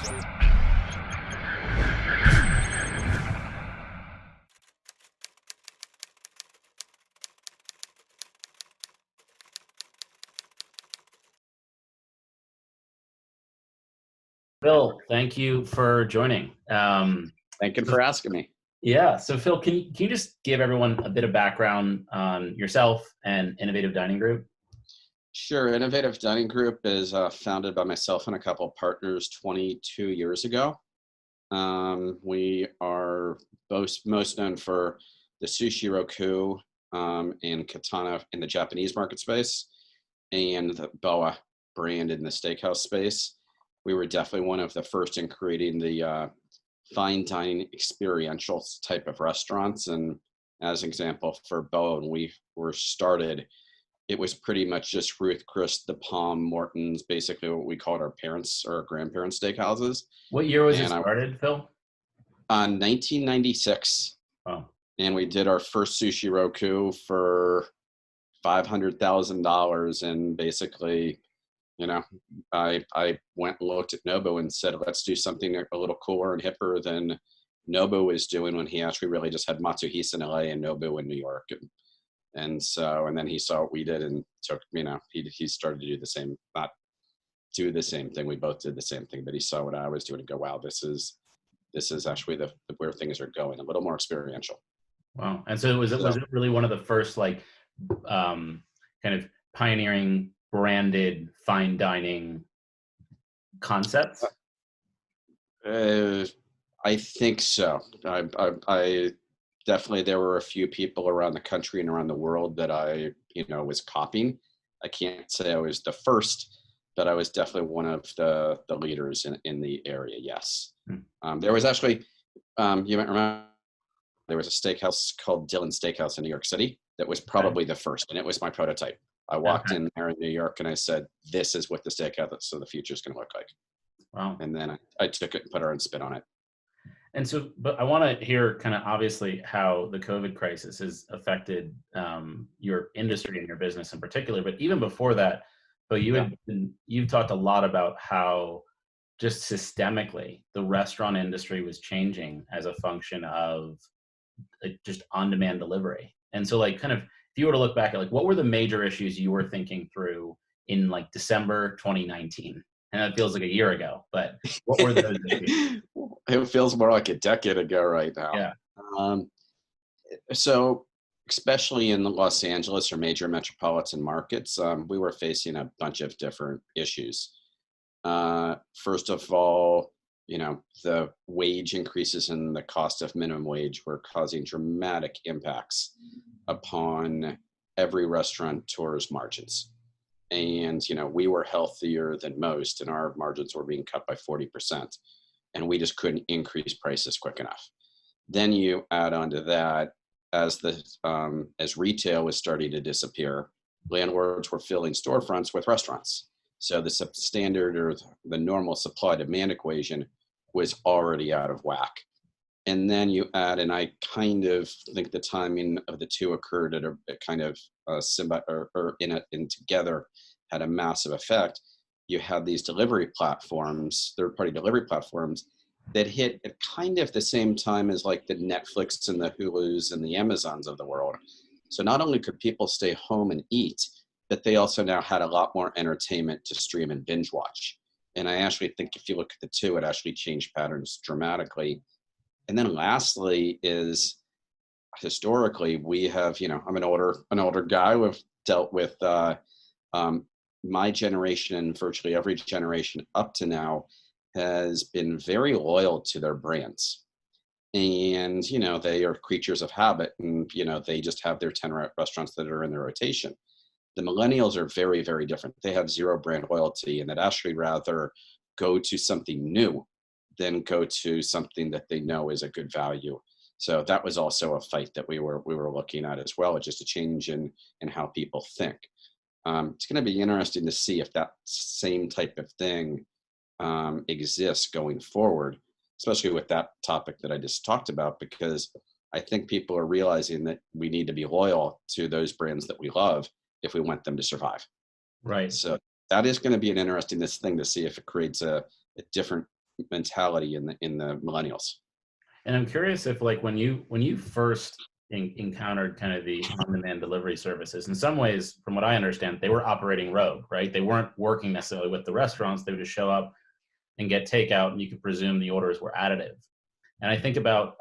Phil, thank you for joining. Thank you for asking me. Yeah, so Phil, can you just give everyone a bit of background on yourself and Innovative Dining Group? Sure. Innovative Dining Group is founded by myself and a couple of partners 22 years ago. We are both most known for the sushi roku and katana in the Japanese market space, and the boa brand in the steakhouse space. We were definitely one of the first in creating the fine dining experiential type of restaurants. And as an example, for boa, when we were started, it was pretty much just Ruth Chris, the Palm, Morton's, basically what we called our parents' or grandparents' steakhouses. What year was it started, Phil? 1996. Oh. And we did our first sushi roku for $500,000. And basically, I went and looked at Nobu and said, let's do something a little cooler and hipper than Nobu was doing when he actually really just had Matsuhisa in LA and Nobu in New York. And then he saw what we did and took, he started to do the same, not do the same thing. We both did the same thing, but he saw what I was doing and go, wow, this is actually the where things are going, a little more experiential. Wow. And so was it really one of the first kind of pioneering branded fine dining concepts? I think so. I definitely, there were a few people around the country and around the world that I, was copying. I can't say I was the first, but I was definitely one of the leaders in the area. Yes. There was actually, you might remember, there was a steakhouse called Dillon's Steakhouse in New York City that was probably the first, and it was my prototype. I walked in there in New York and I said, this is what the steakhouse of the future is going to look like. Wow. And then I took it and put our own spin on it. And so, but I want to hear kind of obviously how the COVID crisis has affected your industry and your business in particular. But even before that, Phil, you've talked a lot about how just systemically the restaurant industry was changing as a function of just on-demand delivery. And so kind of, if you were to look back at what were the major issues you were thinking through in December 2019? And it feels like a year ago, but what were those issues? It feels more like a decade ago right now. Yeah. So especially in Los Angeles or major metropolitan markets, we were facing a bunch of different issues. First of all, the wage increases and the cost of minimum wage were causing dramatic impacts upon every restaurateur's margins. And, we were healthier than most and our margins were being cut by 40%. And we just couldn't increase prices quick enough. Then you add on to that, as retail was starting to disappear, landlords were filling storefronts with restaurants. So the standard or the normal supply demand equation was already out of whack. And then you add, and I kind of think the timing of the two occurred at a kind of in together had a massive effect. You had these delivery platforms, third-party delivery platforms, that hit at kind of the same time as the Netflix and the Hulus and the Amazons of the world. So not only could people stay home and eat, but they also now had a lot more entertainment to stream and binge watch. And I actually think if you look at the two, it actually changed patterns dramatically. And then lastly is historically we have, I'm an older guy. We've dealt with my generation and virtually every generation up to now has been very loyal to their brands. And, they are creatures of habit and, they just have their 10 restaurants that are in their rotation. The millennials are very, very different. They have zero brand loyalty and they'd actually rather go to something new than go to something that they know is a good value. So that was also a fight that we were looking at as well, just a change in how people think. It's going to be interesting to see if that same type of thing exists going forward, especially with that topic that I just talked about, because I think people are realizing that we need to be loyal to those brands that we love if we want them to survive. Right. So that is going to be an interesting thing to see if it creates a different mentality in the millennials. And I'm curious if, like, when you first encountered kind of the on-demand delivery services, in some ways, from what I understand, they were operating rogue, right? They weren't working necessarily with the restaurants. They would just show up and get takeout, and you could presume the orders were additive. And I think about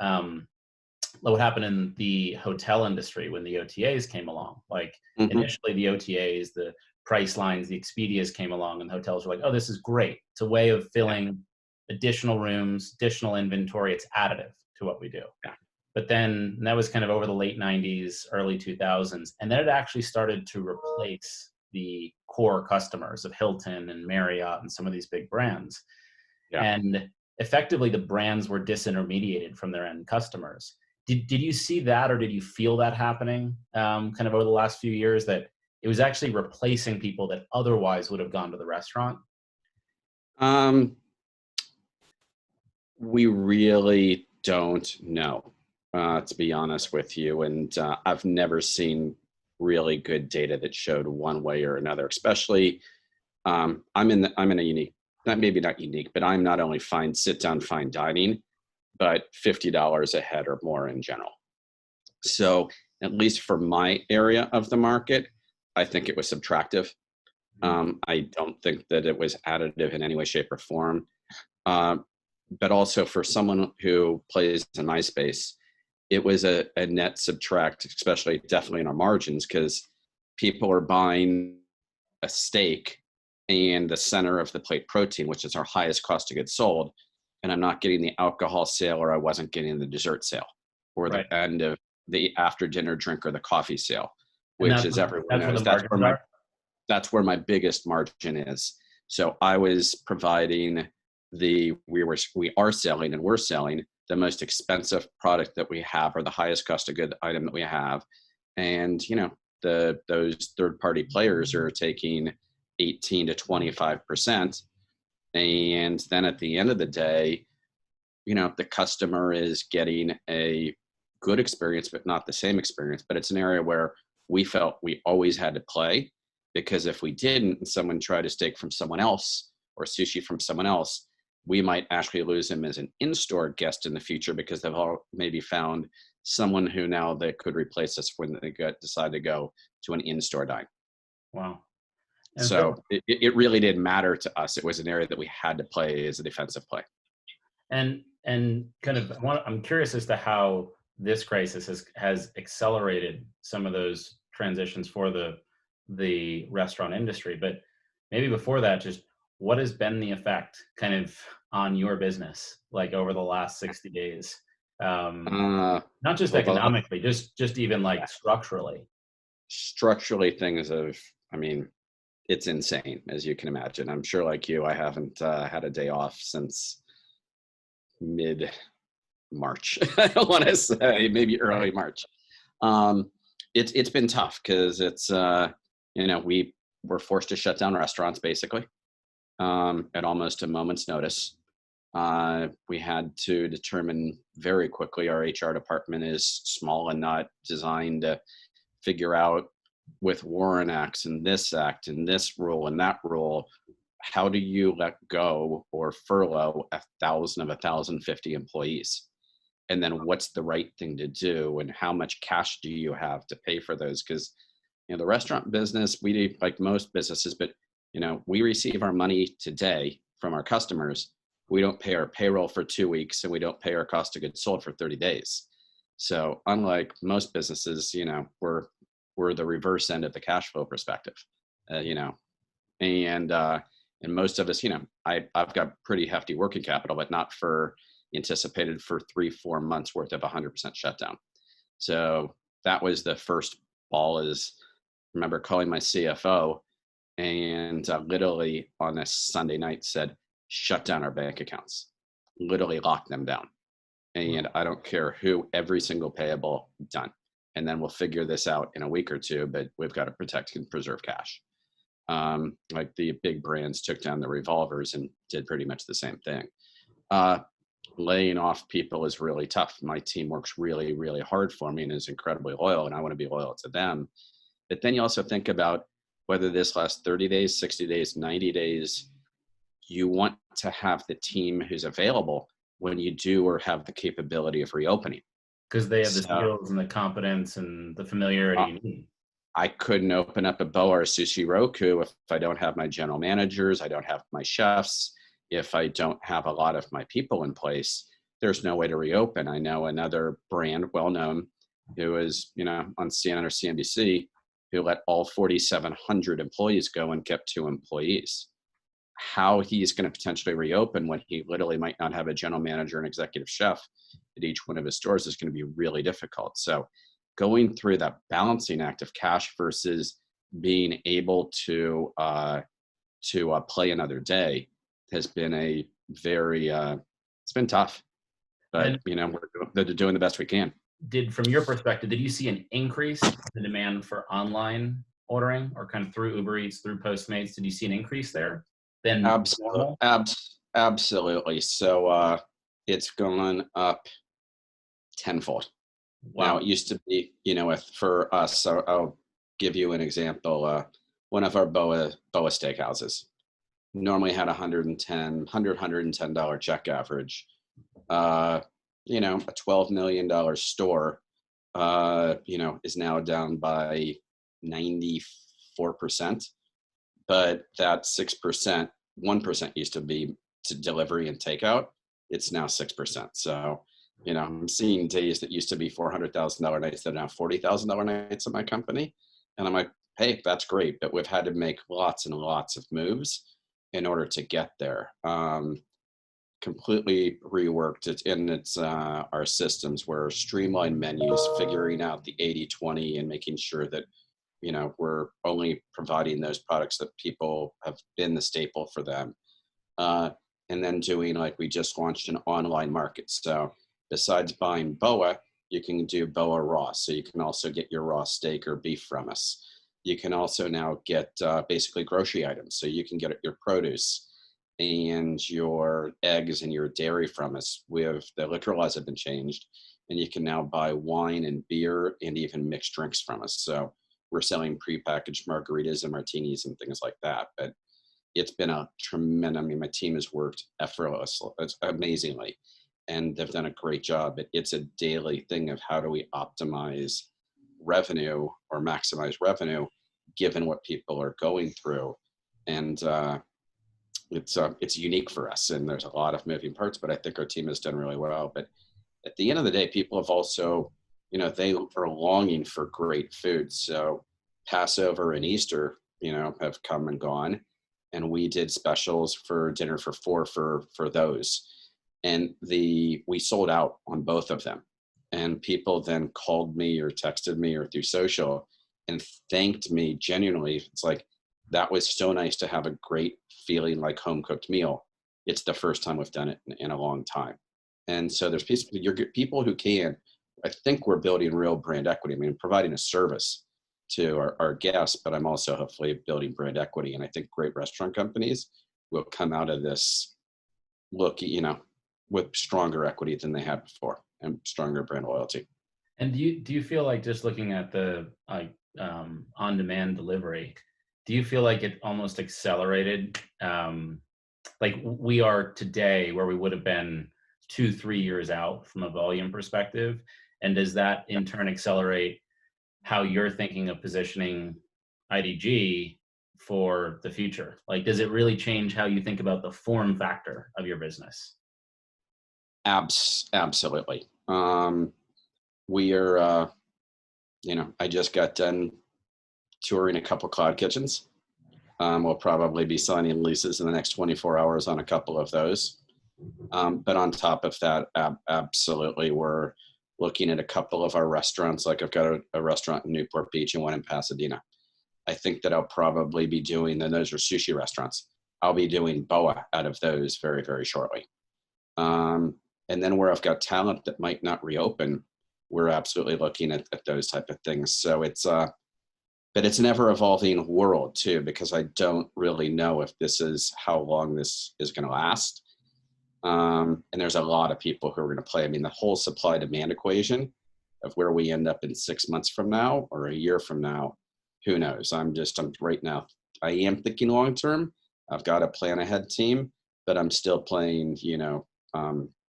what happened in the hotel industry when the OTAs came along. Like, Hmm. initially, the OTAs, the price lines, the Expedias came along, and the hotels were like, "Oh, this is great. It's a way of Yeah, filling additional rooms, additional inventory. It's additive to what we do." yeah. But then and that was kind of over the late 90s, early 2000s. And then it actually started to replace the core customers of Hilton and Marriott and some of these big brands. Yeah. And effectively, the brands were disintermediated from their end customers. Did you see that, or did you feel that happening kind of over the last few years, that it was actually replacing people that otherwise would have gone to the restaurant? Um, we really don't know, to be honest with you. And I've never seen really good data that showed one way or another. Especially, I'm in a unique, not maybe not unique, but I'm not only fine sit down fine dining, but $50 a head or more in general. So at least for my area of the market, I think it was subtractive. I don't think that it was additive in any way, shape, or form. Um, but also for someone who plays in my space, it was a net subtract, especially definitely in our margins, because people are buying a steak and the center of the plate protein, which is our highest cost of goods sold, and I'm not getting the alcohol sale, or I wasn't getting the dessert sale, or the Right. end of the after dinner drink or the coffee sale, And which, as everyone that's where knows, the margins are. that's where my biggest margin is. So I was providing we are selling and we're selling the most expensive product that we have, or the highest cost of good item that we have. And those third party players are taking 18 to 25%. And then at the end of the day, the customer is getting a good experience, but not the same experience. But it's an area where we felt we always had to play, because if we didn't, and someone tried a steak from someone else or sushi from someone else, we might actually lose them as an in-store guest in the future, because they've all maybe found someone who now they could replace us when they decide to go to an in-store dine. Wow. And So Phil, it really didn't matter to us. It was an area that we had to play as a defensive play. and kind of I'm curious as to how this crisis has accelerated some of those transitions for the restaurant industry. But maybe before that, just what has been the effect kind of on your business, like over the last 60 days? Um, Not just Well, economically, just even like yeah, structurally. structurally I mean, it's insane, as you can imagine. I'm sure, like you, I haven't had a day off since mid March. I want to say maybe Right. early March. Um, it's been tough, because we were forced to shut down restaurants basically, at almost a moment's notice. We had to determine very quickly. Our HR department is small and not designed to figure out, with Warren Acts and this rule and that rule, how do you let go or furlough 1,050 employees? And then what's the right thing to do, and how much cash do you have to pay for those? Because the restaurant business, we do like most businesses, but we receive our money today from our customers. We don't pay our payroll for 2 weeks, and we don't pay our cost of goods sold for 30 days. So unlike most businesses, we're the reverse end of the cash flow perspective, and and most of us, I've got pretty hefty working capital, but not for anticipated for 3-4 months worth of 100% shutdown. So that was the first ball. Is remember calling my CFO, and literally on a Sunday night said, shut down our bank accounts, literally lock them down. And I don't care who, every single payable done. And then we'll figure this out in a week or two, but we've got to protect and preserve cash. Like the big brands took down the revolvers and did pretty much the same thing. Laying off people is really tough. My team works really, really hard for me and is incredibly loyal, and I want to be loyal to them. But then you also think about whether this lasts 30 days, 60 days, 90 days, you want to have the team who's available when you do or have the capability of reopening. Because they have the So skills and the competence and the familiarity uh, you need. I couldn't open up a Boa or Sushi Roku if I don't have my general managers, I don't have my chefs, if I don't have a lot of my people in place. There's no way to reopen. I know another brand, well known, who is, on CNN or CNBC, who let all 4,700 employees go and kept 2 employees. How he's going to potentially reopen when he literally might not have a general manager and executive chef at each one of his stores is going to be really difficult. So going through that balancing act of cash versus being able to play another day has been a very it's been tough, but And we're doing the best we can. from your perspective, did you see an increase in the demand for online ordering, or kind of through Uber Eats, through Postmates? Did you see an increase there than normal? Absolutely. So it's gone up tenfold. Now, Wow. it used to be, for us, so I'll give you an example. One of our Boa steakhouses normally had $110 check average. A $12 million store, is now down by 94%. But that 6%, 1% used to be to delivery and takeout. It's now 6%. So, I'm seeing days that used to be $400,000 nights that are now $40,000 nights at my company. And I'm like, hey, that's great. But we've had to make lots and lots of moves in order to get there. Completely reworked it in our systems. We're streamlined menus, figuring out the 80-20 and making sure that we're only providing those products that people have been the staple for them. And then doing, like, we just launched an online market. So besides buying Boa, you can do Boa raw. So you can also get your raw steak or beef from us. You can also now get basically grocery items. So you can get your produce and your eggs and your dairy from us. The liquor laws have been changed, and you can now buy wine and beer and even mixed drinks from us. So we're selling prepackaged margaritas and martinis and things like that. But it's been a tremendous, my team has worked effortlessly, amazingly, and they've done a great job. But it's a daily thing of how do we optimize revenue or maximize revenue given what people are going through. And it's unique for us, and there's a lot of moving parts, but I think our team has done really well. But at the end of the day, people have also, they are longing for great food. So Passover and Easter, have come and gone, and we did specials for dinner for 4 for those. And we sold out on both of them. And people then called me or texted me or through social and thanked me genuinely. It's like, that was so nice to have a great feeling like home cooked meal. It's the first time we've done it in a long time. And so there's people who can. I think we're building real brand equity. I mean, providing a service to our guests, but I'm also hopefully building brand equity. And I think great restaurant companies will come out of this with stronger equity than they had before and stronger brand loyalty. And do you feel like, just looking at the on-demand delivery, do you feel like it almost accelerated, like we are today, where we would have been 2-3 years out from a volume perspective? And does that in turn accelerate how you're thinking of positioning IDG for the future? Like, does it really change how you think about the form factor of your business? Absolutely. We are, I just got done touring a couple cloud kitchens. We'll probably be signing leases in the next 24 hours on a couple of those. But on top of that, absolutely, we're looking at a couple of our restaurants. Like, I've got a restaurant in Newport Beach and one in Pasadena. I think that I'll probably be doing, and those are sushi restaurants. I'll be doing Boa out of those very, very shortly. And then where I've got talent that might not reopen, we're absolutely looking at those type of things. So but it's an ever evolving world too, because I don't really know if this is how long this is going to last. And there's a lot of people who are going to play. I mean, the whole supply demand equation of where we end up in 6 months from now or a year from now, who knows? I'm right now, I am thinking long term. I've got a plan ahead team, but I'm still playing,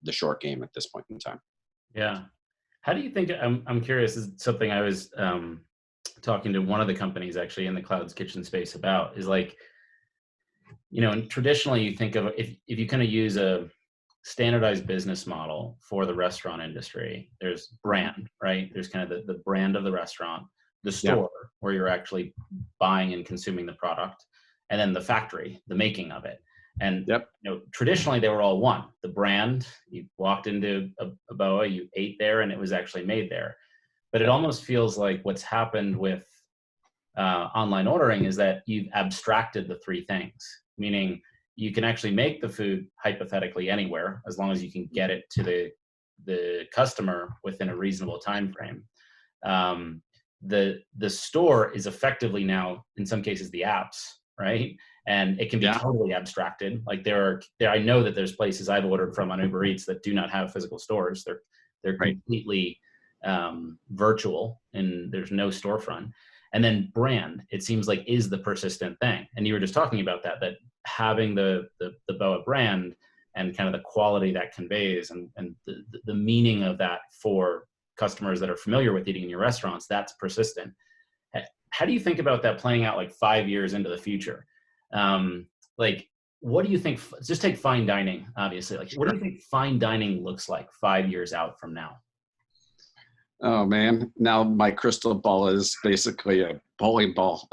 the short game at this point in time. Yeah. How do you think, I'm curious, this is something I was talking to one of the companies actually in the cloud's kitchen space about, is like, and traditionally you think of, if you kind of use a standardized business model for the restaurant industry, there's brand, right? There's kind of the brand of the restaurant, the store where you're actually buying and consuming the product, and then the factory, the making of it. And traditionally they were all one. The brand, you walked into a BOA, you ate there, and it was actually made there. But it almost feels like what's happened with online ordering is that you've abstracted the three things, meaning you can actually make the food hypothetically anywhere as long as you can get it to the customer within a reasonable time frame. The store is effectively now, in some cases, the apps, right? And it can be totally abstracted. Like I know that there's places I've ordered from on Uber Eats that do not have physical stores. They're completely virtual, and there's no storefront. And then brand, it seems like, is the persistent thing. And you were just talking about that having the BOA brand and kind of the quality that conveys and the meaning of that for customers that are familiar with eating in your restaurants, that's persistent. How do you think about that playing out like 5 years into the future? Like, what do you think, just take fine dining, obviously, like, what do you think fine dining looks like 5 years out from now? Oh man, now my crystal ball is basically a bowling ball.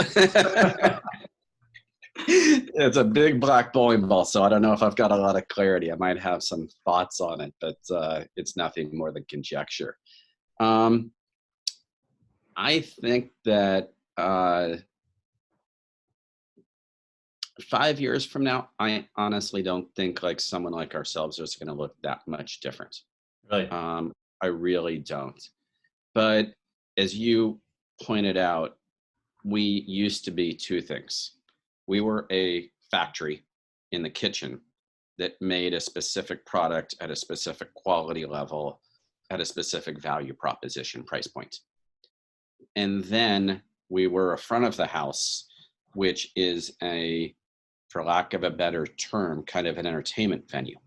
It's a big black bowling ball, so I don't know if I've got a lot of clarity. I might have some thoughts on it, but it's nothing more than conjecture. I think that 5 years from now, I honestly don't think like someone like ourselves is going to look that much different. Really? I really don't. But as you pointed out, we used to be two things. We were a factory in the kitchen that made a specific product at a specific quality level, at a specific value proposition price point. And then we were a front of the house, which is for lack of a better term, kind of an entertainment venue.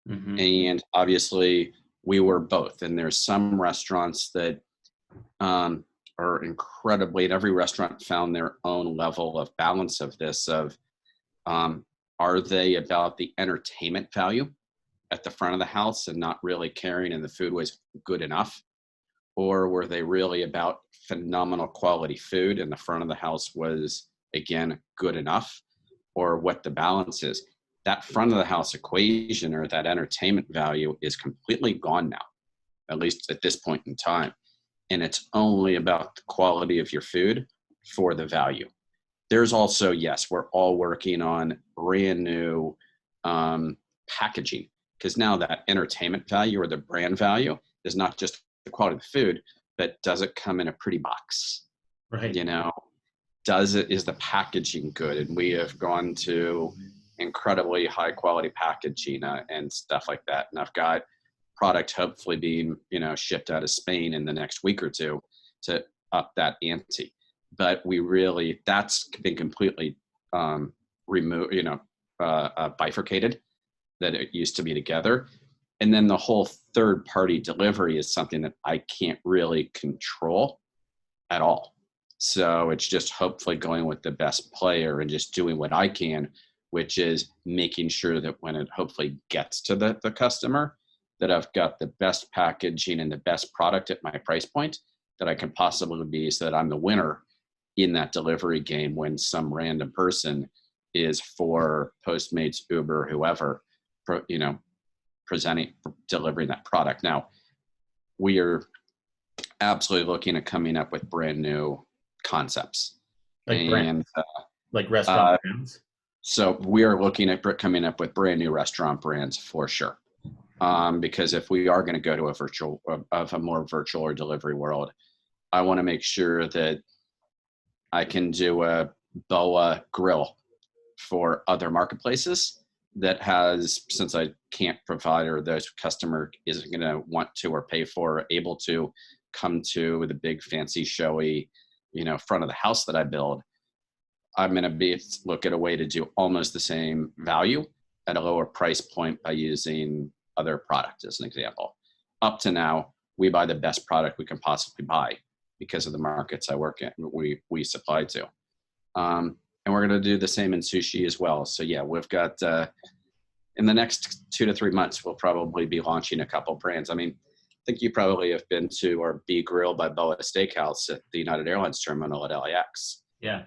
Mm-hmm. And obviously we were both. And there's some restaurants that are incredibly, and every restaurant found their own level of balance of this, are they about the entertainment value at the front of the house and not really caring and the food was good enough? Or were they really about phenomenal quality food and the front of the house was, again, good enough? Or what the balance is? That front of the house equation or that entertainment value is completely gone now, at least at this point in time. And it's only about the quality of your food for the value. There's also, yes, we're all working on brand new packaging, because now that entertainment value or the brand value is not just the quality of the food, but does it come in a pretty box? Right. Is the packaging good? And we have gone to incredibly high quality packaging and stuff like that. And I've got product hopefully being, shipped out of Spain in the next week or two to up that ante. But that's been completely removed, bifurcated, that it used to be together. And then the whole third party delivery is something that I can't really control at all. So it's just hopefully going with the best player and just doing what I can, which is making sure that when it hopefully gets to the customer, that I've got the best packaging and the best product at my price point that I can possibly be, so that I'm the winner in that delivery game when some random person is for Postmates, Uber, whoever, delivering that product. Now, we are absolutely looking at coming up with brand new concepts. Like restaurant brands? So we are looking at coming up with brand new restaurant brands for sure. Because if we are going to go to a more virtual or delivery world, I want to make sure that I can do a BOA grill for other marketplaces that has, since I can't provide, or those customer isn't going to want to or pay for or able to come to the big fancy showy, front of the house that I build, I'm going to look at a way to do almost the same value at a lower price point by using other product as an example. Up to now, we buy the best product we can possibly buy because of the markets I work in, we supply to. And we're going to do the same in sushi as well. So yeah, we've got, in the next 2 to 3 months, we'll probably be launching a couple brands. I mean, I think you probably have been to or be grilled by Boa Steakhouse at the United Airlines terminal at LAX. Yeah.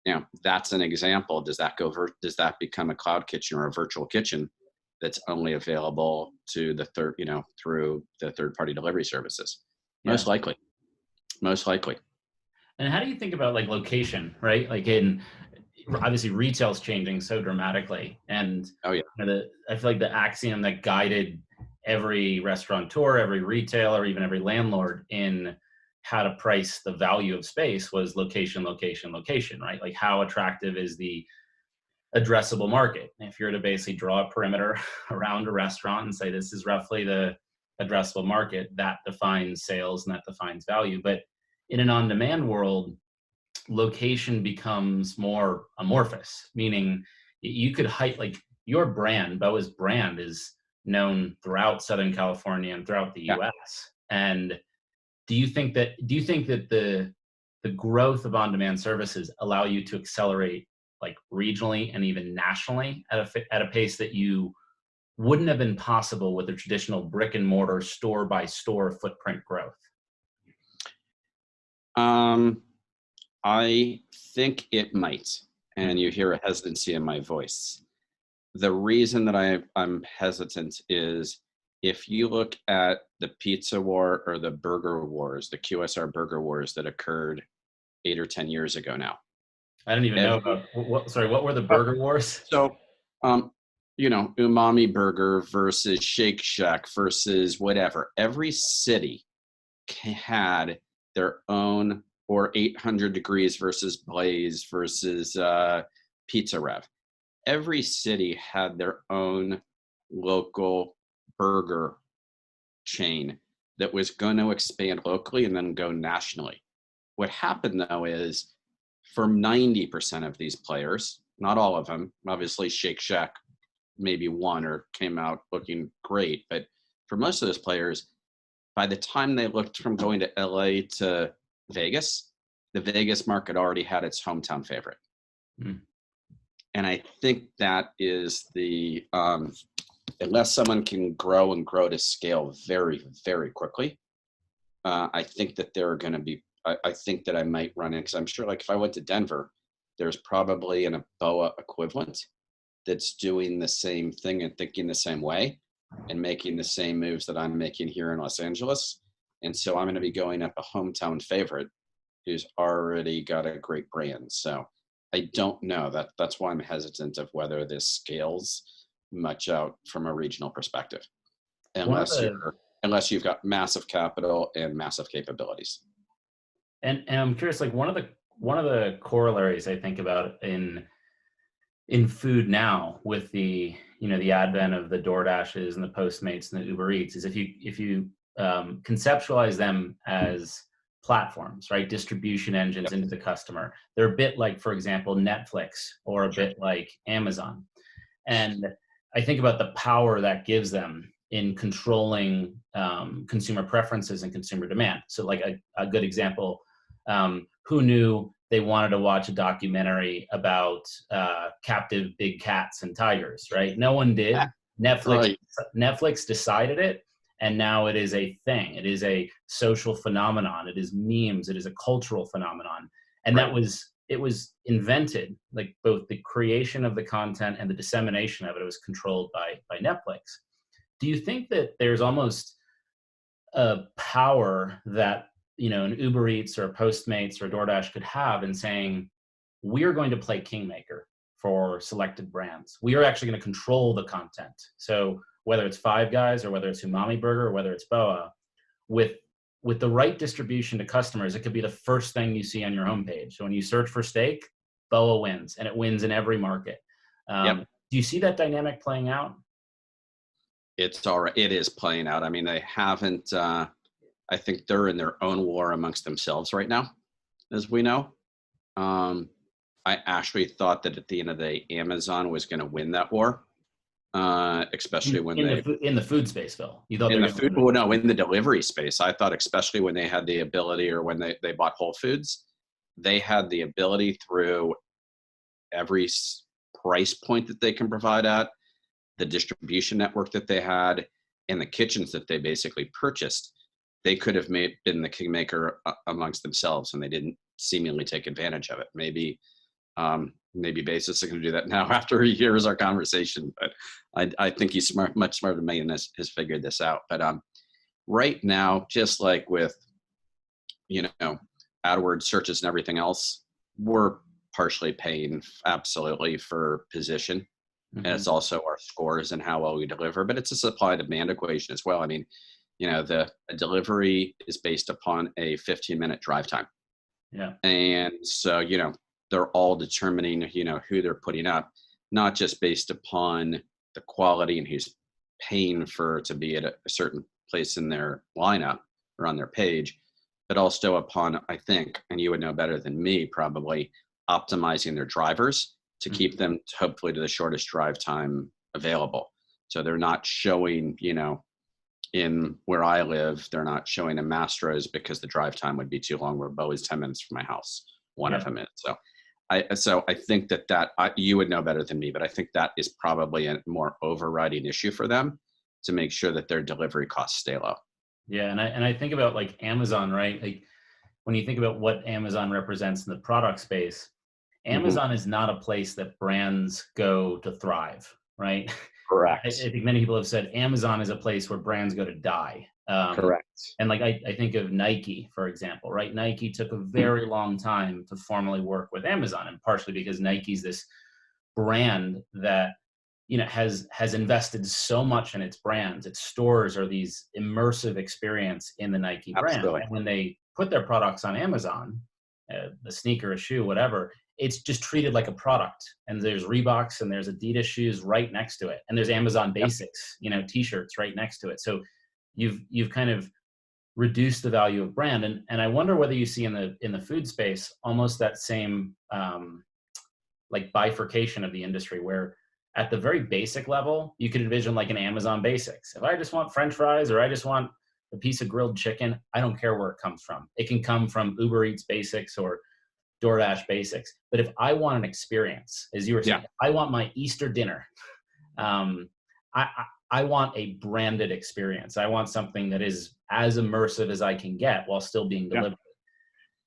You know, that's an example. Does that become a cloud kitchen or a virtual kitchen that's only available to the third, through the third-party delivery services? Most likely. And how do you think about like location, right? Like obviously retail's changing so dramatically, and I feel like the axiom that guided every restaurateur, every retailer, even every landlord in how to price the value of space was location, right? Like how attractive is the addressable market? If you're to basically draw a perimeter around a restaurant and say this is roughly the addressable market, that defines sales and that defines value. But in an on-demand world, location becomes more amorphous, meaning you could like your brand, Boa's brand, is known throughout Southern California and throughout the US. And do you think that the growth of on-demand services allow you to accelerate like regionally and even nationally at a pace that you wouldn't have been possible with the traditional brick and mortar store by store footprint growth? I think it might, and you hear a hesitancy in my voice. The reason that I'm hesitant is if you look at the pizza war or the burger wars, the QSR burger wars that occurred 8 or 10 years ago now. I don't even know about what were the burger wars? So, Umami Burger versus Shake Shack versus whatever. Every city had their own, or 800 Degrees versus Blaze versus Pizza Rev. Every city had their own local burger chain that was going to expand locally and then go nationally. What happened though is for 90% of these players, not all of them, obviously Shake Shack maybe won or came out looking great, but for most of those players, by the time they looked from going to LA to Vegas, the Vegas market already had its hometown favorite. And I think that is the, unless someone can grow to scale very, very quickly, I think that there are going to be, I think that I might run in, because I'm sure like if I went to Denver, there's probably an BOA equivalent that's doing the same thing and thinking the same way and making the same moves that I'm making here in Los Angeles. And so I'm going to be going up a hometown favorite who's already got a great brand. So I don't know. That's why I'm hesitant of whether this scales much out from a regional perspective, unless you've got massive capital and massive capabilities. And I'm curious, like one of the corollaries I think about in food now with the the advent of the DoorDashes and the Postmates and the Uber Eats is if you conceptualize them as platforms, right? Distribution engines into the customer. They're a bit like, for example, Netflix or a bit like Amazon. And I think about the power that gives them in controlling consumer preferences and consumer demand. So like a good example, who knew they wanted to watch a documentary about captive big cats and tigers, right? No one did. Netflix decided it, and now it is a thing. It is a social phenomenon. It is memes. It is a cultural phenomenon. And it was invented, like both the creation of the content and the dissemination of it was controlled by Netflix. Do you think that there's almost a power that an Uber Eats or a Postmates or a DoorDash could have in saying, we are going to play kingmaker for selected brands. We are actually going to control the content. So whether it's Five Guys or whether it's Umami Burger or whether it's BOA, with the right distribution to customers, it could be the first thing you see on your homepage. So when you search for steak, BOA wins, and it wins in every market. Do you see that dynamic playing out? It's all right. It is playing out. I mean, they haven't, I think they're in their own war amongst themselves right now, as we know. I actually thought that at the end of the day, Amazon was going to win that war especially when in the food space, Phil. You thought in they the were food, well, no, in the delivery space. I thought, especially when they had the ability, or when they bought Whole Foods, they had the ability through every price point that they can provide at, the distribution network that they had, and the kitchens that they basically purchased. They could have been the kingmaker amongst themselves, and they didn't seemingly take advantage of it. Maybe Basis is going to do that now after he hears our conversation, but I think he's much smarter than me, and has figured this out. But right now, just like with AdWords searches and everything else, we're partially paying absolutely for position, and it's also our scores and how well we deliver. But it's a supply demand equation as well. I mean, the delivery is based upon a 15-minute drive time. Yeah. And so, they're all determining, who they're putting up, not just based upon the quality and who's paying to be at a certain place in their lineup or on their page, but also upon, I think, and you would know better than me, probably optimizing their drivers to keep them hopefully to the shortest drive time available. So they're not showing, in where I live, they're not showing a Mastro's because the drive time would be too long. We're always 10 minutes from my house. One of them is. So I think that you would know better than me, but I think that is probably a more overriding issue for them, to make sure that their delivery costs stay low. Yeah, and I think about like Amazon, right? Like when you think about what Amazon represents in the product space, Amazon is not a place that brands go to thrive, right? Correct. I think many people have said Amazon is a place where brands go to die. Correct. And like I think of Nike, for example, right? Nike took a very long time to formally work with Amazon, and partially because Nike's this brand that has invested so much in its brands. Its stores are these immersive experience in the Nike brand. Absolutely. And when they put their products on Amazon, the sneaker, a shoe, whatever, it's just treated like a product. And there's Reeboks and there's Adidas shoes right next to it, and there's Amazon Basics, T-shirts right next to it. So you've kind of reduced the value of brand, and I wonder whether you see in the food space almost that same like bifurcation of the industry, where at the very basic level, you could envision like an Amazon Basics. If I just want French fries, or I just want a piece of grilled chicken, I don't care where it comes from. It can come from Uber Eats Basics or DoorDash Basics. But if I want an experience, as you were saying, I want my Easter dinner. I want a branded experience. I want something that is as immersive as I can get while still being delivered.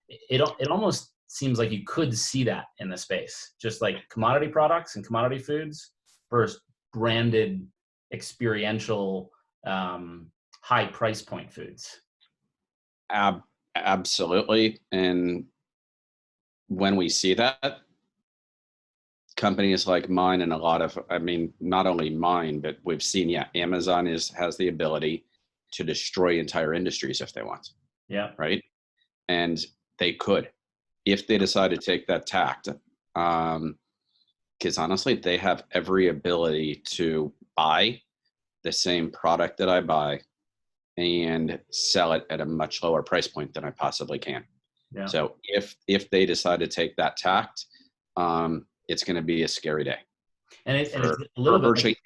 It almost seems like you could see that in the space, just like commodity products and commodity foods versus branded, experiential, high price point foods. Absolutely. And when we see that, companies like mine, and a lot of, not only mine, but we've seen, Amazon has the ability to destroy entire industries if they want. Yeah. Right. And they could, if they decide to take that tact. Because honestly, they have every ability to buy the same product that I buy and sell it at a much lower price point than I possibly can. Yeah. So if they decide to take that tact, it's going to be a scary day. And it's a little bit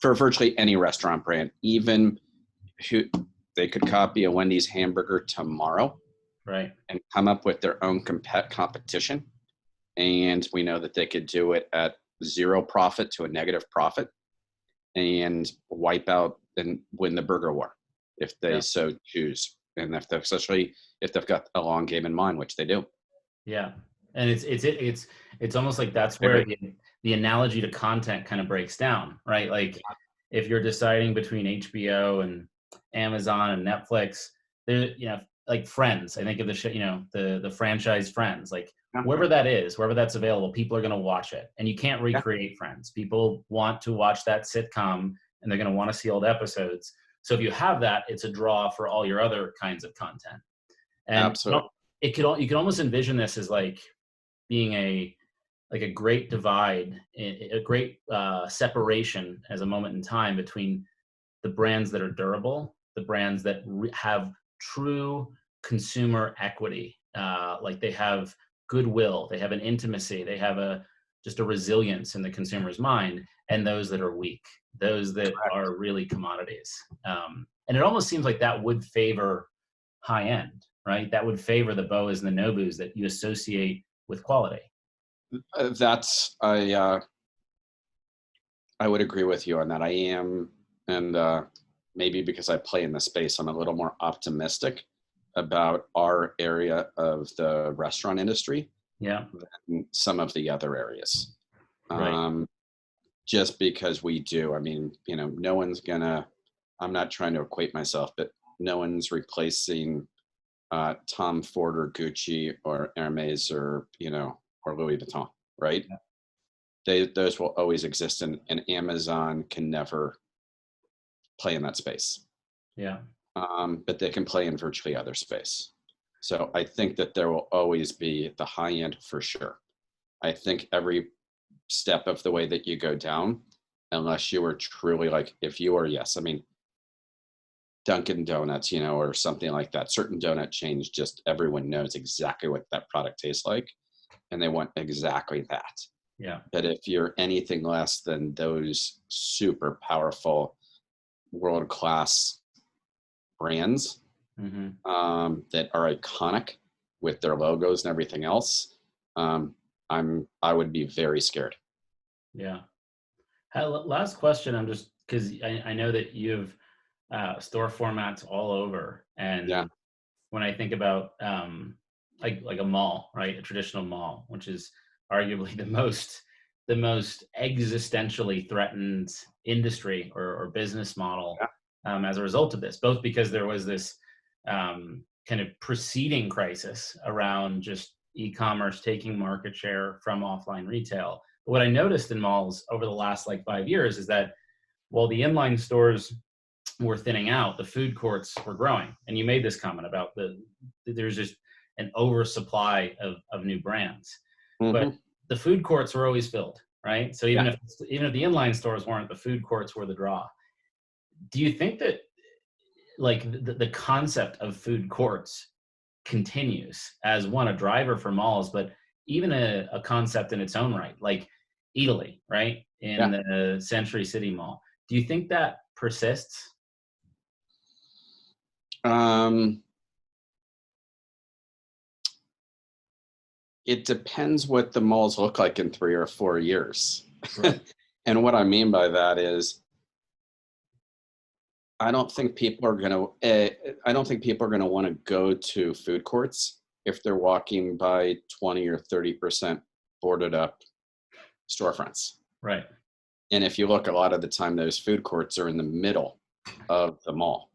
for virtually any restaurant brand, even they could copy a Wendy's hamburger tomorrow, right, and come up with their own competition. And we know that they could do it at zero profit to a negative profit, and wipe out and win the burger war if they so choose. And especially if they've got a long game in mind, which they do. Yeah. And it's almost like that's where the analogy to content kind of breaks down, right? Like if you're deciding between HBO and Amazon and Netflix, there, like Friends, I think of the franchise Friends, like wherever that is, wherever that's available, people are going to watch it, and you can't recreate Friends. People want to watch that sitcom, and they're going to want to see old episodes. So if you have that, it's a draw for all your other kinds of content. And absolutely, you could almost envision this as like being a great divide, a great separation as a moment in time between the brands that are durable, the brands that have true consumer equity, like they have goodwill, they have an intimacy, they have just a resilience in the consumer's mind, and those that are weak, those that are really commodities. And it almost seems like that would favor high end, right? That would favor the BOAs and the Nobus that you associate with quality. That's I would agree with you on that. I am, and maybe because I play in the space, I'm a little more optimistic about our area of the restaurant industry than some of the other areas. Right. Just because we do, I mean, no one's gonna, I'm not trying to equate myself, but no one's replacing Tom Ford or Gucci or Hermes or, or Louis Vuitton, right? Those will always exist, and Amazon can never play in that space. Yeah. But they can play in virtually other space. So I think that there will always be the high end for sure. I think every step of the way that you go down, unless you are truly like, if you are, yes, I mean, Dunkin' Donuts, or something like that, certain donut chains, just everyone knows exactly what that product tastes like, and they want exactly that. Yeah. But if you're anything less than those super powerful world-class brands that are iconic with their logos and everything else, I would be very scared. Yeah. Last question. I'm just, because I know that you've store formats all over, and when I think about like a mall, right, a traditional mall, which is arguably the most existentially threatened industry or business model as a result of this, both because there was this kind of preceding crisis around just e-commerce taking market share from offline retail. But what I noticed in malls over the last like 5 years is that while the inline stores were thinning out, the food courts were growing. And you made this comment about there's just an oversupply of new brands. But the food courts were always filled, right? So even if the inline stores weren't, the food courts were the draw. Do you think that like the concept of food courts continues as one, a driver for malls, but even a concept in its own right, like Italy, right, in the Century City Mall? Do you think that persists? It depends what the malls look like in 3 or 4 years. Right. And what I mean by that is, I don't think people are going to want to go to food courts if they're walking by 20 or 30% boarded up storefronts. Right. And if you look, a lot of the time, those food courts are in the middle of the mall.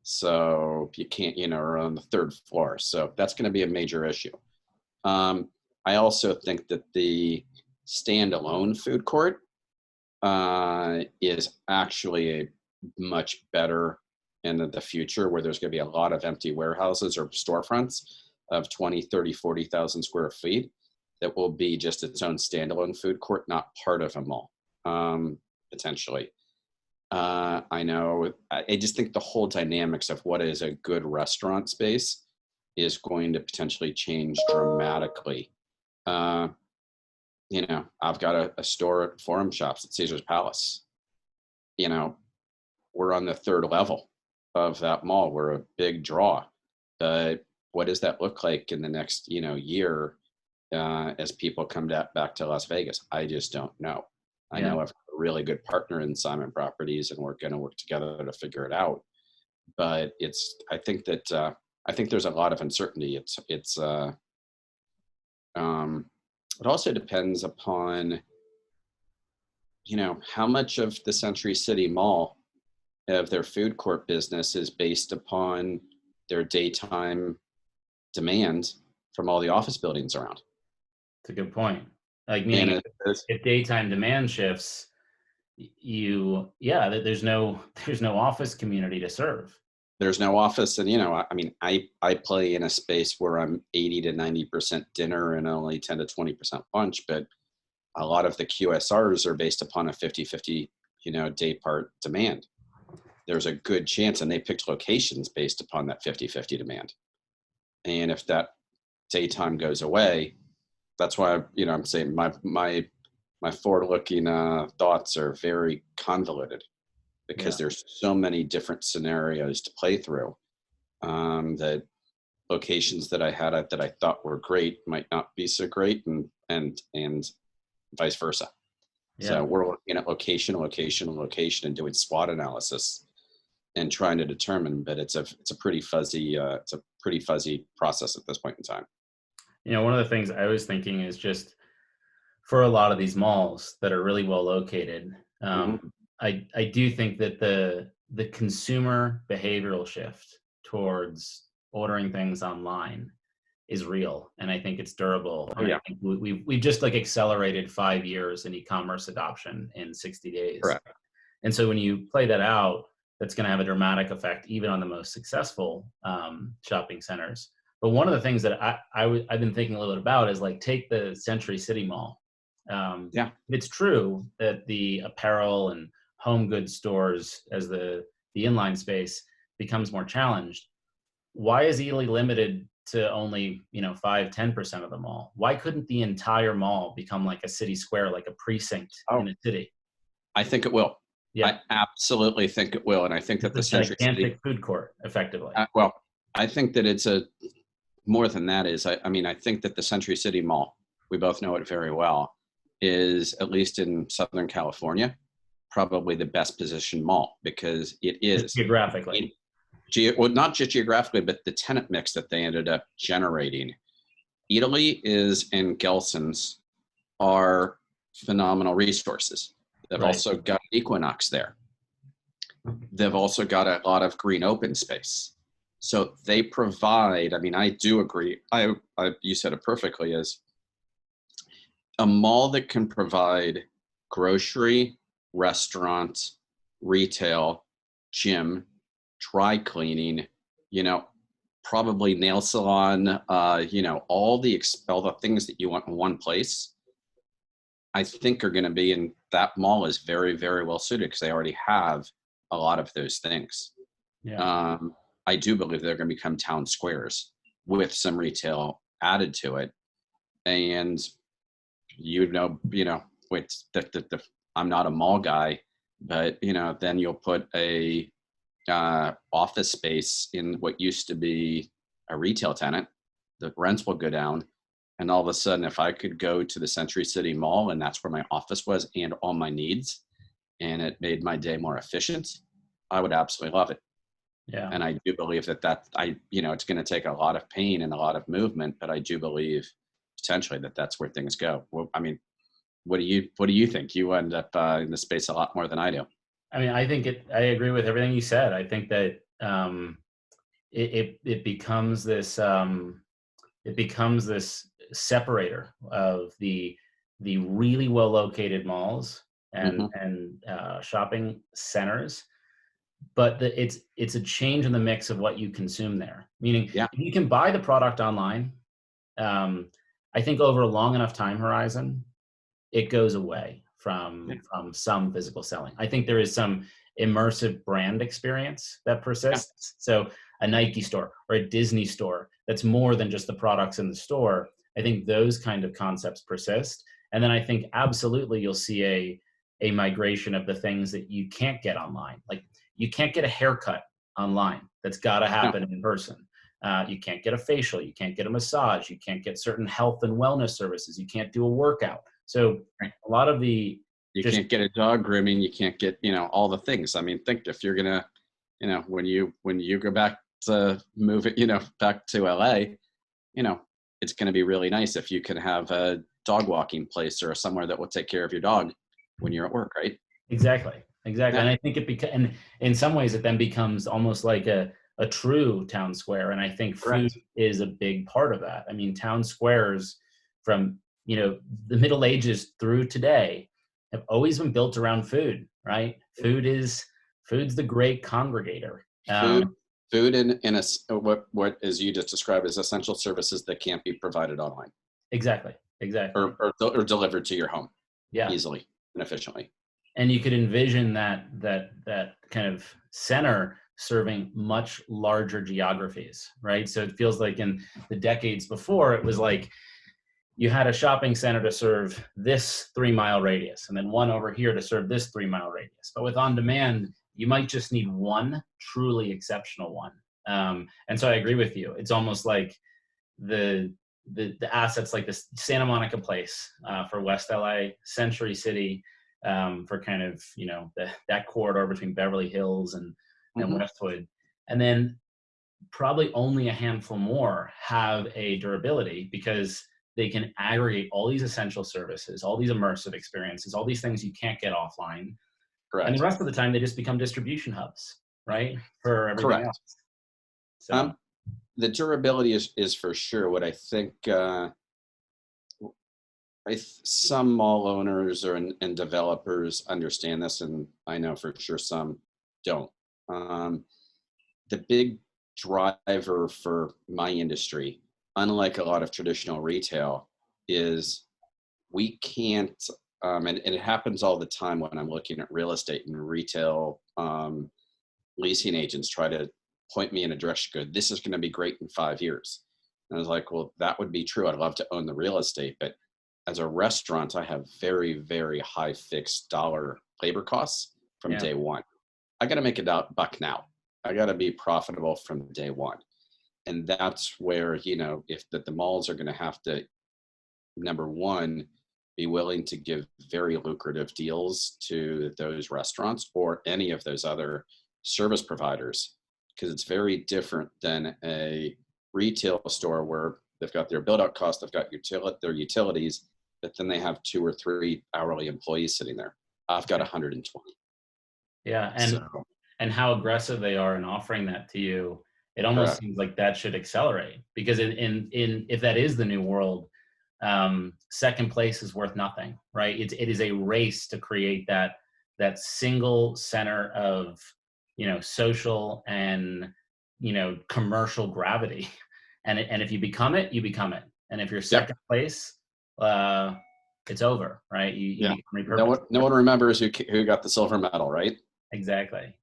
So you can't, are on the 3rd floor. So that's going to be a major issue. I also think that the standalone food court is actually a much better in the future, where there's going to be a lot of empty warehouses or storefronts of 20, 30, 40,000 square feet that will be just its own standalone food court, not part of a mall, potentially. I know, I just think the whole dynamics of what is a good restaurant space is going to potentially change dramatically. I've got a store at Forum Shops at Caesar's Palace. We're on the 3rd level of that mall. We're a big draw. But what does that look like in the next, year as people come back to Las Vegas? I just don't know. I know I've got a really good partner in Simon Properties, and we're going to work together to figure it out. But I think there's a lot of uncertainty. It also depends upon, how much of the Century City Mall of their food court business is based upon their daytime demand from all the office buildings around. It's a good point. Like, meaning if daytime demand shifts, there's no office community to serve. There's no office. And, I play in a space where I'm 80 to 90% dinner and only 10 to 20% lunch, but a lot of the QSRs are based upon a 50-50, day part demand. There's a good chance, and they picked locations based upon that 50-50 demand. And if that daytime goes away, that's why, I'm saying my my forward-looking thoughts are very convoluted because there's so many different scenarios to play through. That locations that I had that I thought were great might not be so great, and vice versa. Yeah. So we're looking at location, and doing SWOT analysis and trying to determine. But it's a pretty fuzzy process at this point in time. You know, one of the things I was thinking is just for a lot of these malls that are really well located, I do think that the consumer behavioral shift towards ordering things online is real, and I think it's durable. Oh, yeah. I think we've just like accelerated 5 years in e-commerce adoption in 60 days. Correct. And so when you play that out, that's going to have a dramatic effect even on the most successful shopping centers. But one of the things that I've been thinking a little bit about is like take the Century City Mall. It's true that the apparel and home goods stores, as the inline space becomes more challenged, why is Ely limited to only 5-10% of the mall? Why couldn't the entire mall become like a city square, like a precinct in a city? I think it will. Yeah, I absolutely think it will, and I think that the Century gigantic food court, effectively. Well, I think that it's more than that is. I mean, I think that the Century City Mall, we both know it very well, is, at least in Southern California, probably the best positioned mall because it is geographically. Well, not just geographically, but the tenant mix that they ended up generating. Italy and Gelson's are phenomenal resources. They've also got Equinox there. They've also got a lot of green open space. So they provide, I mean, I do agree. You said it perfectly, is a mall that can provide grocery, restaurant, retail, gym, dry cleaning, probably nail salon, all the things that you want in one place, I think are going to be in that mall is very, very well suited because they already have a lot of those things. Yeah. I do believe they're going to become town squares with some retail added to it. And I'm not a mall guy, but then you'll put a office space in what used to be a retail tenant, the rents will go down. And all of a sudden, if I could go to the Century City Mall and that's where my office was and all my needs, and it made my day more efficient, I would absolutely love it. Yeah. And I do believe that it's going to take a lot of pain and a lot of movement, but I do believe potentially that that's where things go. Well, I mean, what do you think? You end up in the space a lot more than I do. I mean, I agree with everything you said. I think that it becomes this separator of the really well located malls and shopping centers, but it's a change in the mix of what you consume there. Meaning, you can buy the product online. I think over a long enough time horizon, it goes away from some physical selling. I think there is some immersive brand experience that persists. So a Nike store or a Disney store that's more than just the products in the store. I think those kind of concepts persist. And then I think absolutely you'll see a migration of the things that you can't get online. Like you can't get a haircut online. That's got to happen in person. You can't get a facial. You can't get a massage. You can't get certain health and wellness services. You can't do a workout. So a lot of you can't get a dog grooming. You can't get, all the things. I mean, think if you're going to, when you go back to move it, back to LA, it's going to be really nice if you can have a dog walking place or somewhere that will take care of your dog when you're at work, right? Exactly. Yeah. And I think and in some ways it then becomes almost like a true town square. And I think food is a big part of that. I mean, town squares from, the Middle Ages through today have always been built around food, right? Food's the great congregator. Food in what as you just described as essential services that can't be provided online. Exactly. Or delivered to your home. Yeah. Easily and efficiently. And you could envision that kind of center serving much larger geographies, right? So it feels like in the decades before, it was like, you had a shopping center to serve this 3-mile radius, and then one over here to serve this 3-mile radius. But with on demand, you might just need one truly exceptional one. And so I agree with you. It's almost like the assets like this Santa Monica Place for West LA, Century City for kind of, that corridor between Beverly Hills and Westwood. And then probably only a handful more have a durability because they can aggregate all these essential services, all these immersive experiences, all these things you can't get offline. Correct. And the rest of the time, they just become distribution hubs, right? For everything Correct. else. So. The durability is for sure what I think some mall owners and developers understand this, and I know for sure some don't. The big driver for my industry, unlike a lot of traditional retail, is we can't, and it happens all the time when I'm looking at real estate and retail leasing agents try to point me in a direction, go, this is going to be great in 5 years. And I was like, well, that would be true. I'd love to own the real estate, but as a restaurant, I have very, very high fixed dollar labor costs from day one. I got to make a buck now. I got to be profitable from day one. And that's where, if the malls are going to have to, number one, be willing to give very lucrative deals to those restaurants or any of those other service providers, because it's very different than a retail store where they've got their build-out costs, they've got their utilities, but then they have 2 or 3 hourly employees sitting there. I've got 120. Yeah, and how aggressive they are in offering that to you. It almost seems like that should accelerate, because in if that is the new world, second place is worth nothing, right? It is a race to create that single center of social and commercial gravity, and if you become it, you become it. And if you're second place, it's over, right? You become repurposed. No one remembers who got the silver medal, right? Exactly.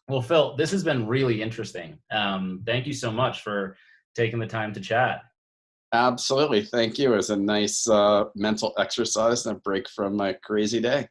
Well, Phil, this has been really interesting. Thank you so much for taking the time to chat. Absolutely. Thank you. It was a nice mental exercise and a break from my crazy day.